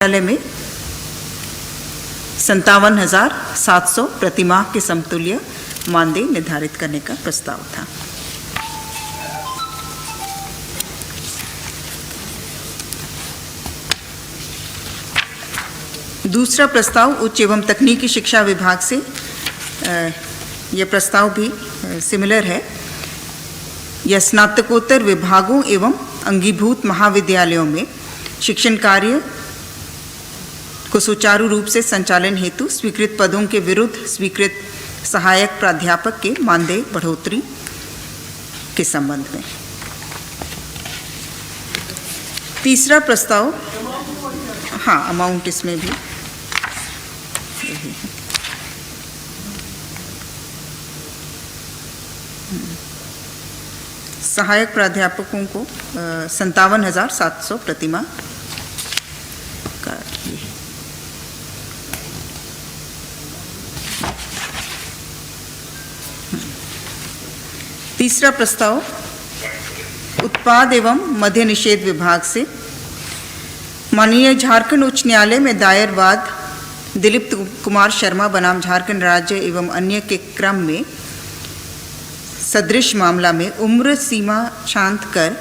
विद्यालय में 57,700 प्रतिमाह के समतुल्य मानदेय निर्धारित करने का प्रस्ताव था। दूसरा प्रस्ताव उच्च एवं तकनीकी शिक्षा विभाग से, यह प्रस्ताव भी सिमिलर है। यह स्नातकोत्तर विभागों एवं अंगीभूत महाविद्यालयों में शिक्षण कार्य को सुचारू रूप से संचालन हेतु स्वीकृत पदों के विरुद्ध स्वीकृत सहायक प्राध्यापक के मानदेय बढ़ोतरी के संबंध में। तीसरा प्रस्ताव, हाँ, अमाउंट इसमें भी सहायक प्राध्यापकों को 57,700 प्रतिमाह का। तीसरा प्रस्ताव उत्पाद एवं मद्य निषेध विभाग से माननीय झारखंड उच्च न्यायालय में दायर वाद दिलीप कुमार शर्मा बनाम झारखंड राज्य एवं अन्य के क्रम में सदृश मामला में उम्र सीमा शांत कर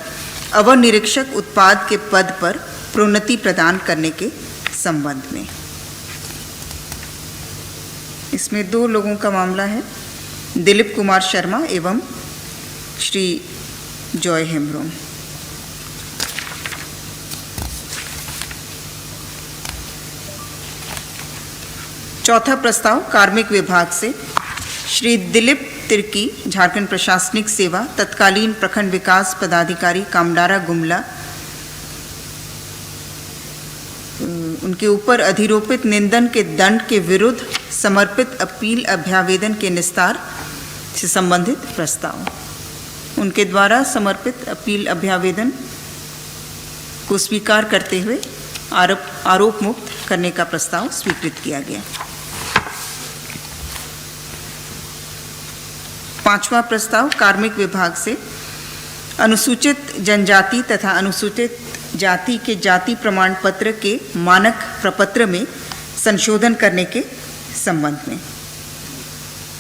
अवर निरीक्षक उत्पाद के पद पर प्रोन्नति प्रदान करने के संबंध में। इसमें 2 लोगों का मामला है, दिलीप कुमार शर्मा एवं श्री जॉय हेम्ब्रोम। चौथा प्रस्ताव कार्मिक विभाग से श्री दिलीप तिर्की, झारखंड प्रशासनिक सेवा, तत्कालीन प्रखंड विकास पदाधिकारी कामडारा गुमला, उनके ऊपर अधिरोपित निंदन के दंड के विरुद्ध समर्पित अपील अभ्यावेदन के निस्तार से संबंधित प्रस्ताव। उनके द्वारा समर्पित अपील अभ्यावेदन को स्वीकार करते हुए आरोप मुक्त करने का प्रस्ताव स्वीकृत किया गया। पांचवा प्रस्ताव कार्मिक विभाग से अनुसूचित जनजाति तथा अनुसूचित जाति के जाति प्रमाण पत्र के मानक प्रपत्र में संशोधन करने के संबंध में।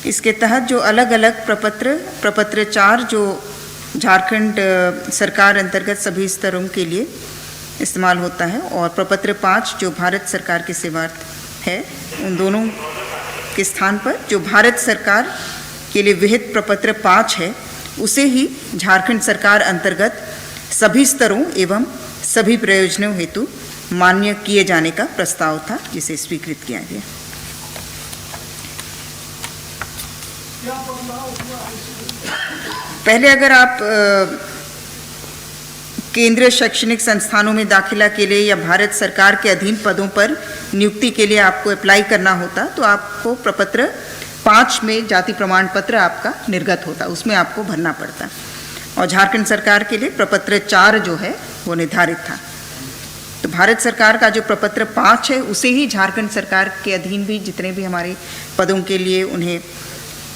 इसके तहत जो अलग अलग प्रपत्र 4 जो झारखंड सरकार अंतर्गत सभी स्तरों के लिए इस्तेमाल होता है और प्रपत्र 5 जो भारत सरकार के सेवार्थ है, उन दोनों के स्थान पर जो भारत सरकार के लिए विहित प्रपत्र 5 है उसे ही झारखंड सरकार अंतर्गत सभी स्तरों एवं सभी प्रयोजनों हेतु मान्य किए जाने का प्रस्ताव था, जिसे स्वीकृत किया गया। पहले अगर आप केंद्रीय शैक्षणिक संस्थानों में दाखिला के लिए या भारत सरकार के अधीन पदों पर नियुक्ति के लिए आपको अप्लाई करना होता तो आपको प्रपत्र 5 में जाति प्रमाण पत्र आपका निर्गत होता, उसमें आपको भरना पड़ता। और झारखंड सरकार के लिए प्रपत्र 4 जो है वो निर्धारित था। तो भारत सरकार का जो प्रपत्र 5 है उसे ही झारखंड सरकार के अधीन भी जितने भी हमारे पदों के लिए उन्हें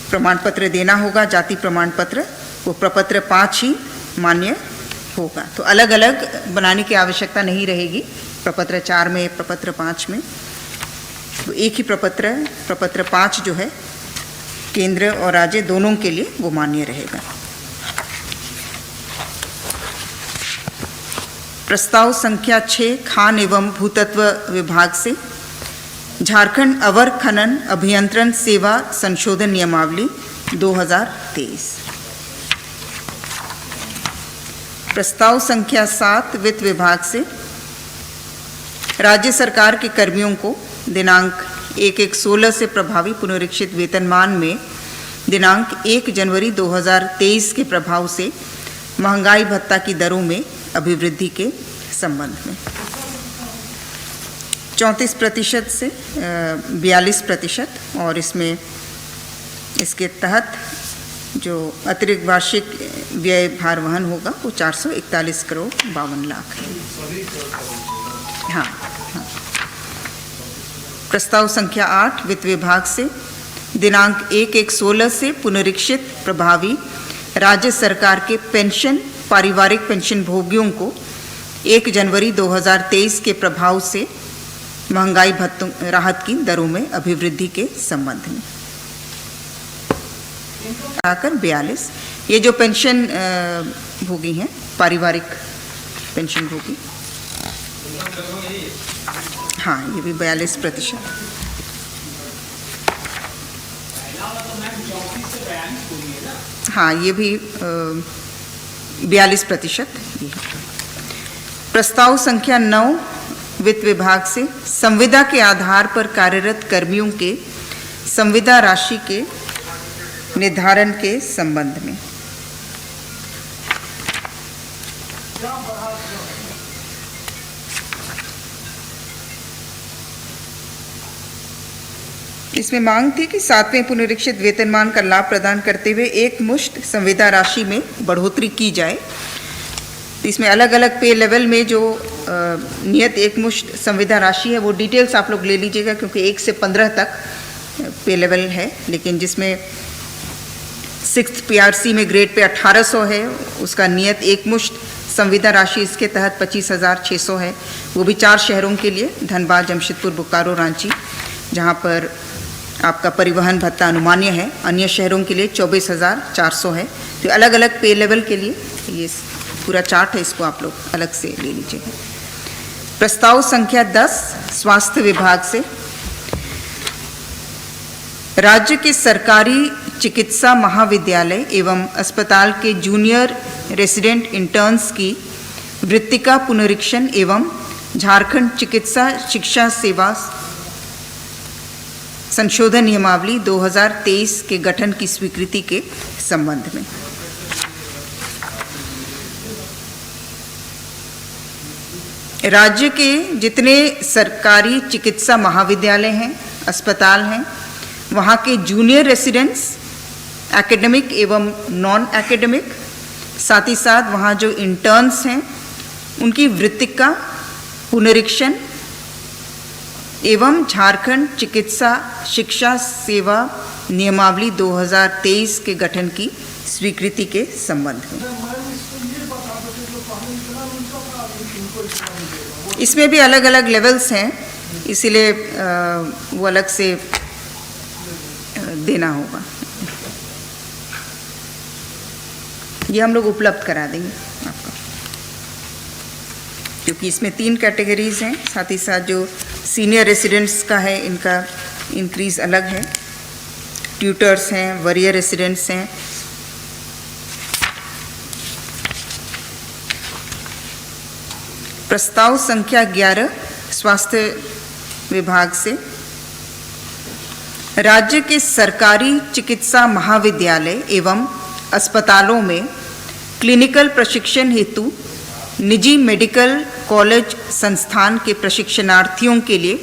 प्रमाण पत्र देना होगा, जाति प्रमाण पत्र, वो प्रपत्र 5 ही मान्य होगा। तो अलग अलग बनाने की आवश्यकता नहीं रहेगी प्रपत्र 4 में, प्रपत्र 5 में। तो एक ही प्रपत्र 5 जो है केंद्र और राज्य दोनों के लिए वो मान्य रहेगा। प्रस्ताव संख्या 6 खान एवं भूतत्व विभाग से झारखंड अवर खनन अभियंत्रण सेवा संशोधन नियमावली 2023। प्रस्ताव संख्या 7 वित्त विभाग से राज्य सरकार के कर्मियों को दिनांक 1/1/16 से प्रभावी पुनरीक्षित वेतनमान में दिनांक 1 जनवरी 2023 के प्रभाव से महंगाई भत्ता की दरों में अभिवृद्धि के संबंध में 34% से 42%, और इसमें इसके तहत जो अतिरिक्त वार्षिक व्यय भार वहन होगा वो 441 करोड़ 52 लाख है। हाँ। प्रस्ताव संख्या 8 वित्त विभाग से दिनांक 1/1/16 से पुनरीक्षित प्रभावी राज्य सरकार के पेंशन पारिवारिक पेंशन भोगियों को 1 जनवरी 2023 के प्रभाव से महंगाई भत्तों राहत की दरों में अभिवृद्धि के संबंध में। आकर 42 ये जो पेंशन भोगी हैं, पारिवारिक पेंशन भोगी, हाँ ये भी 42%। हाँ ये भी 42%। प्रस्ताव संख्या 9 वित्त विभाग से संविदा के आधार पर कार्यरत कर्मियों के संविदा राशि के निर्धारण के संबंध में। इसमें मांग थी कि 7वें पुनरीक्षित वेतनमान का लाभ प्रदान करते हुए एक मुश्त संविदा राशि में बढ़ोतरी की जाए। इसमें अलग अलग पे लेवल में जो नियत एक मुश्त संविदा राशि है वो डिटेल्स आप लोग ले लीजिएगा, क्योंकि 1 से 15 तक पे लेवल है, लेकिन जिसमें 6th PRC में ग्रेड पे 1800 है, उसका नियत एक मुश्त संविदा राशि इसके तहत 25,600 है। वो भी 4 शहरों के लिए, धनबाद, जमशेदपुर, बोकारो, रांची, जहाँ पर आपका परिवहन भत्ता अनुमान्य है। अन्य शहरों के लिए 24,400 है। तो अलग अलग पे लेवल के लिए ये पूरा चार्ट है, इसको आप लोग अलग से ले लीजिएगा। प्रस्ताव संख्या 10 स्वास्थ्य विभाग से राज्य के सरकारी चिकित्सा महाविद्यालय एवं अस्पताल के जूनियर रेसिडेंट इंटर्न्स की वृत्तिका पुनरीक्षण एवं झारखंड चिकित्सा शिक्षा सेवा संशोधन नियमावली 2023 के गठन की स्वीकृति के संबंध में। राज्य के जितने सरकारी चिकित्सा महाविद्यालय हैं, अस्पताल हैं, वहाँ के जूनियर रेसिडेंट्स, एकेडमिक एवं नॉन एकेडमिक, साथ ही साथ वहाँ जो इंटर्न्स हैं, उनकी वृत्तिका पुनरीक्षण एवं झारखंड चिकित्सा शिक्षा सेवा नियमावली 2023 के गठन की स्वीकृति के संबंध में। इसमें भी अलग अलग लेवल्स हैं, इसीलिए वो अलग से देना होगा। ये हम लोग उपलब्ध करा देंगे आपको, क्योंकि इसमें 3 कैटेगरीज हैं। साथ ही साथ जो सीनियर रेसिडेंट्स का है, इनका इंक्रीज अलग है, ट्यूटर्स हैं, वरीयर रेसिडेंट्स हैं। प्रस्ताव संख्या 11 स्वास्थ्य विभाग से राज्य के सरकारी चिकित्सा महाविद्यालय एवं अस्पतालों में क्लिनिकल प्रशिक्षण हेतु निजी मेडिकल कॉलेज संस्थान के प्रशिक्षणार्थियों के लिए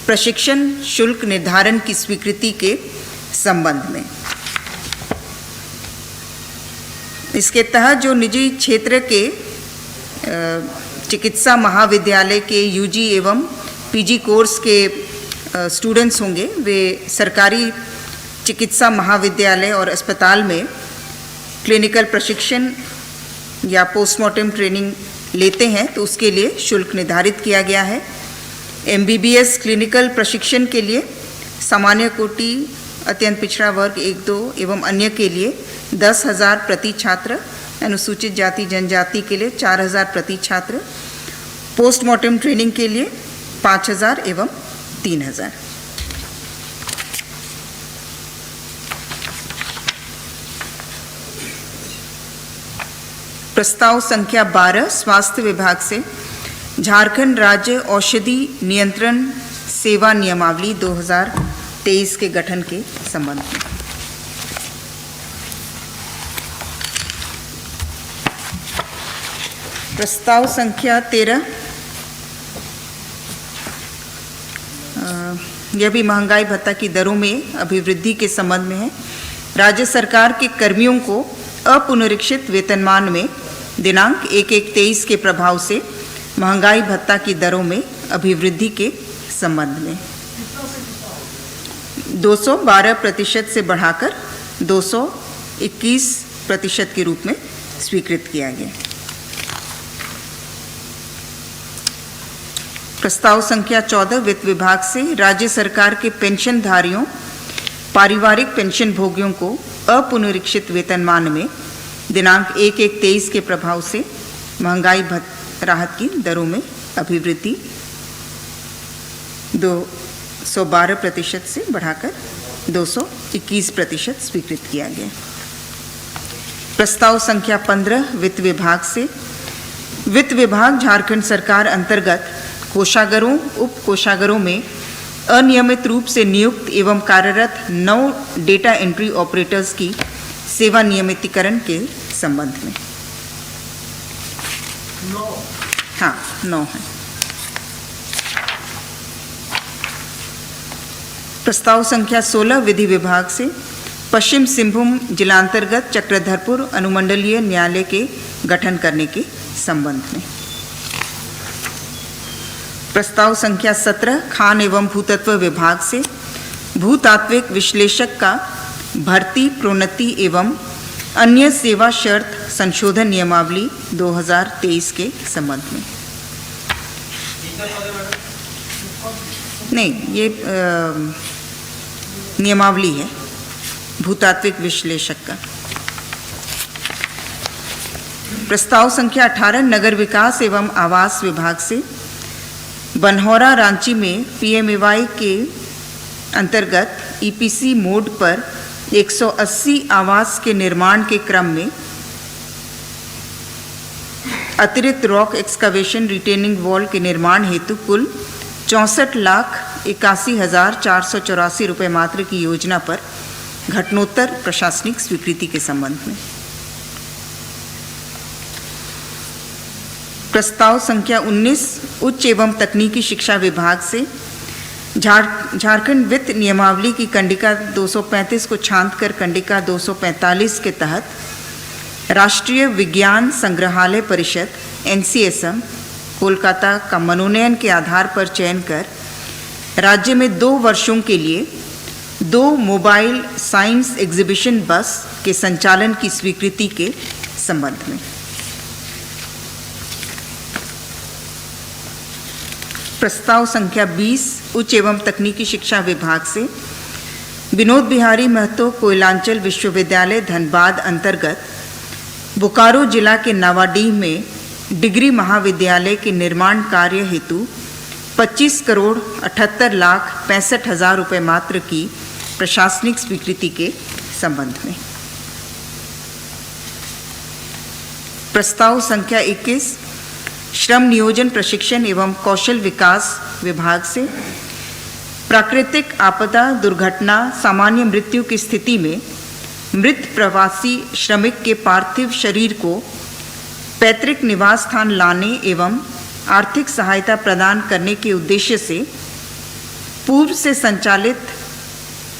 प्रशिक्षण शुल्क निर्धारण की स्वीकृति के संबंध में। इसके तहत जो निजी क्षेत्र के चिकित्सा महाविद्यालय के यूजी एवं पीजी कोर्स के स्टूडेंट्स होंगे, वे सरकारी चिकित्सा महाविद्यालय और अस्पताल में क्लिनिकल प्रशिक्षण या पोस्टमार्टम ट्रेनिंग लेते हैं, तो उसके लिए शुल्क निर्धारित किया गया है। MBBS क्लिनिकल प्रशिक्षण के लिए सामान्य कोटि, अत्यंत पिछड़ा वर्ग 1-2 एवं अन्य के लिए 10,000 प्रति छात्र, अनुसूचित जाति जनजाति के लिए 4,000 प्रति छात्र, पोस्टमार्टम ट्रेनिंग के लिए 5,000 एवं 3,000। प्रस्ताव संख्या 12 स्वास्थ्य विभाग से झारखंड राज्य औषधि नियंत्रण सेवा नियमावली 2023 के गठन के संबंध में। प्रस्ताव संख्या 13 यह भी महंगाई भत्ता की दरों में अभिवृद्धि के संबंध में है। राज्य सरकार के कर्मियों को अपुनरीक्षित वेतनमान में दिनांक 1/1/23 के प्रभाव से महंगाई भत्ता की दरों में अभिवृद्धि के संबंध में 212% से बढ़ाकर 221% के रूप में स्वीकृत किया गया। प्रस्ताव संख्या 14 वित्त विभाग से राज्य सरकार के पेंशनधारियों, पारिवारिक पेंशन भोगियों को अपुनरीक्षित वेतनमान में दिनांक 1/1/23 के प्रभाव से महंगाई राहत की दरों में अभिवृद्धि 212% से बढ़ाकर 221% स्वीकृत किया गया। प्रस्ताव संख्या 15 वित्त विभाग से वित्त विभाग झारखंड सरकार अंतर्गत कोषागारों, उप कोषागारों में अनियमित रूप से नियुक्त एवं कार्यरत 9 डेटा एंट्री ऑपरेटर्स की सेवा नियमितीकरण के संबंध में। 9 है। प्रस्ताव संख्या 16 विधि विभाग से पश्चिम सिंहभूम जिलांतर्गत चक्रधरपुर अनुमंडलीय न्यायालय के गठन करने के संबंध में। प्रस्ताव संख्या 17 खान एवं भूतत्व विभाग से भूतात्विक विश्लेषक का भर्ती, प्रोन्नति एवं अन्य सेवा शर्त संशोधन नियमावली 2023 के संबंध में। नहीं, ये नियमावली है भूतात्विक विश्लेषक का। प्रस्ताव संख्या 18 नगर विकास एवं आवास विभाग से बनहौरा रांची में PMAY के अंतर्गत EPC मोड पर 180 आवास के निर्माण के क्रम में अतिरिक्त रॉक एक्सकवेशन रिटेनिंग वॉल के निर्माण हेतु कुल 64,81,484 रुपये मात्र की योजना पर घटनोत्तर प्रशासनिक स्वीकृति के संबंध में। प्रस्ताव संख्या 19 उच्च एवं तकनीकी शिक्षा विभाग से झारखंड वित्त नियमावली की कंडिका 235 को छांट कर कंडिका 245 के तहत राष्ट्रीय विज्ञान संग्रहालय परिषद NCSM कोलकाता का मनोनयन के आधार पर चयन कर राज्य में 2 वर्षों के लिए 2 मोबाइल साइंस एग्जीबिशन बस के संचालन की स्वीकृति के संबंध में। प्रस्ताव संख्या 20 उच्च एवं तकनीकी शिक्षा विभाग से विनोद बिहारी महतो कोयलांचल विश्वविद्यालय धनबाद अंतर्गत बोकारो जिला के नावाडीह में डिग्री महाविद्यालय के निर्माण कार्य हेतु 25,78,65,000 रुपये मात्र की प्रशासनिक स्वीकृति के संबंध में। प्रस्ताव संख्या 21 श्रम नियोजन प्रशिक्षण एवं कौशल विकास विभाग से प्राकृतिक आपदा, दुर्घटना, सामान्य मृत्यु की स्थिति में मृत प्रवासी श्रमिक के पार्थिव शरीर को पैतृक निवास स्थान लाने एवं आर्थिक सहायता प्रदान करने के उद्देश्य से पूर्व से संचालित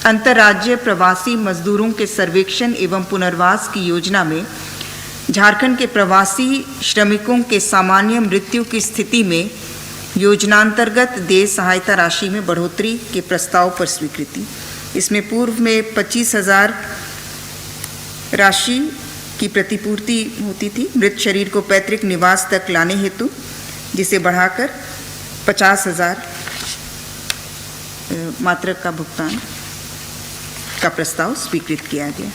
अंतर्राज्यीय प्रवासी मजदूरों के सर्वेक्षण एवं पुनर्वास की योजना में झारखंड के प्रवासी श्रमिकों के सामान्य मृत्यु की स्थिति में योजनांतर्गत देय सहायता राशि में बढ़ोतरी के प्रस्ताव पर स्वीकृति। इसमें पूर्व में 25,000 राशि की प्रतिपूर्ति होती थी मृत शरीर को पैतृक निवास तक लाने हेतु, जिसे बढ़ाकर 50,000 मात्र का भुगतान का प्रस्ताव स्वीकृत किया गया।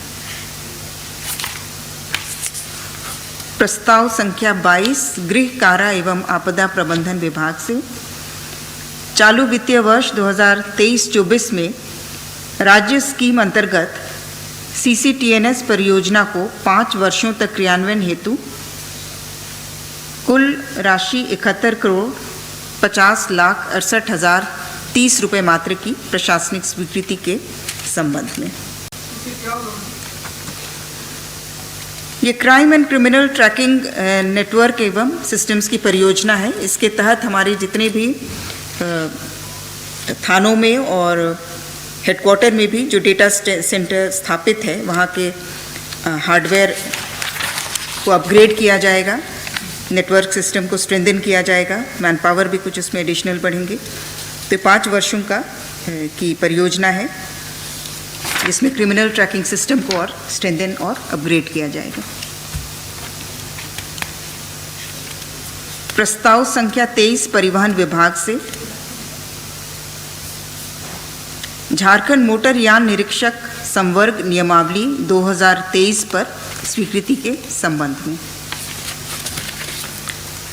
प्रस्ताव संख्या 22 गृह, कारा एवं आपदा प्रबंधन विभाग से चालू वित्तीय वर्ष 2023-24 में राज्य स्कीम अंतर्गत CCTNS परियोजना को 5 वर्षों तक क्रियान्वयन हेतु कुल राशि 71,50,68,030 रुपये मात्र की प्रशासनिक स्वीकृति के संबंध में। ये crime and criminal tracking network एवं सिस्टम्स की परियोजना है। इसके तहत हमारे जितने भी थानों में और हेडक्वार्टर में भी जो डेटा सेंटर स्थापित है वहाँ के हार्डवेयर को अपग्रेड किया जाएगा, नेटवर्क सिस्टम को स्ट्रेंथन किया जाएगा, मैन पावर भी कुछ उसमें एडिशनल बढ़ेंगे। तो 5 वर्षों का की परियोजना है जिसमें क्रिमिनल ट्रैकिंग सिस्टम को और स्ट्रेंथन और अपग्रेड किया जाएगा। प्रस्ताव संख्या 23 परिवहन विभाग से झारखंड मोटर यान निरीक्षक संवर्ग नियमावली 2023 पर स्वीकृति के संबंध में।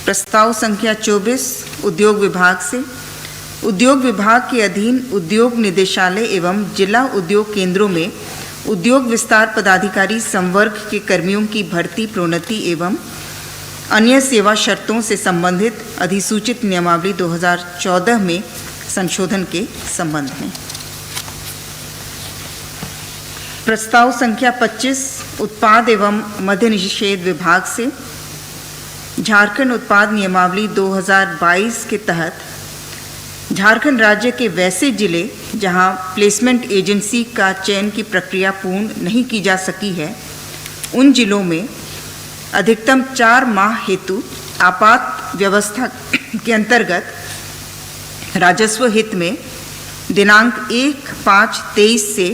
प्रस्ताव संख्या 24 उद्योग विभाग से उद्योग विभाग के अधीन उद्योग निदेशालय एवं जिला उद्योग केंद्रों में उद्योग विस्तार पदाधिकारी संवर्ग के कर्मियों की भर्ती, प्रोन्नति एवं अन्य सेवा शर्तों से संबंधित अधिसूचित नियमावली 2014 में संशोधन के संबंध में। प्रस्ताव संख्या 25 उत्पाद एवं मद्य निषेध विभाग से झारखंड उत्पाद नियमावली 2022 के तहत झारखंड राज्य के वैसे जिले जहां प्लेसमेंट एजेंसी का चयन की प्रक्रिया पूर्ण नहीं की जा सकी है, उन जिलों में अधिकतम 4 माह हेतु आपात व्यवस्था के अंतर्गत राजस्व हित में दिनांक 1/5/23 से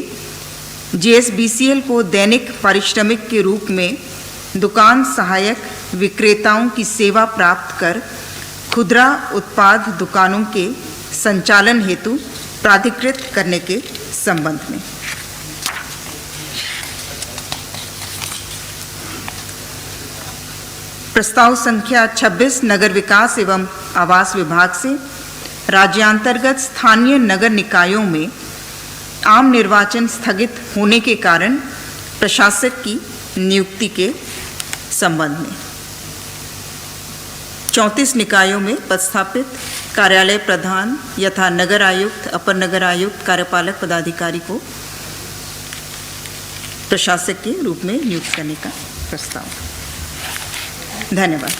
JSBCL को दैनिक पारिश्रमिक के रूप में दुकान सहायक विक्रेताओं की सेवा प्राप्त कर खुदरा उत्पाद दुकानों के संचालन हेतु प्राधिकृत करने के संबंध में। प्रस्ताव संख्या 26 नगर विकास एवं आवास विभाग से राज्यांतर्गत स्थानीय नगर निकायों में आम निर्वाचन स्थगित होने के कारण प्रशासक की नियुक्ति के संबंध में। 34 निकायों में पदस्थापित कार्यालय प्रधान यथा नगर आयुक्त, अपर नगर आयुक्त, कार्यपालक पदाधिकारी को प्रशासक के रूप में नियुक्त करने का प्रस्ताव। धन्यवाद।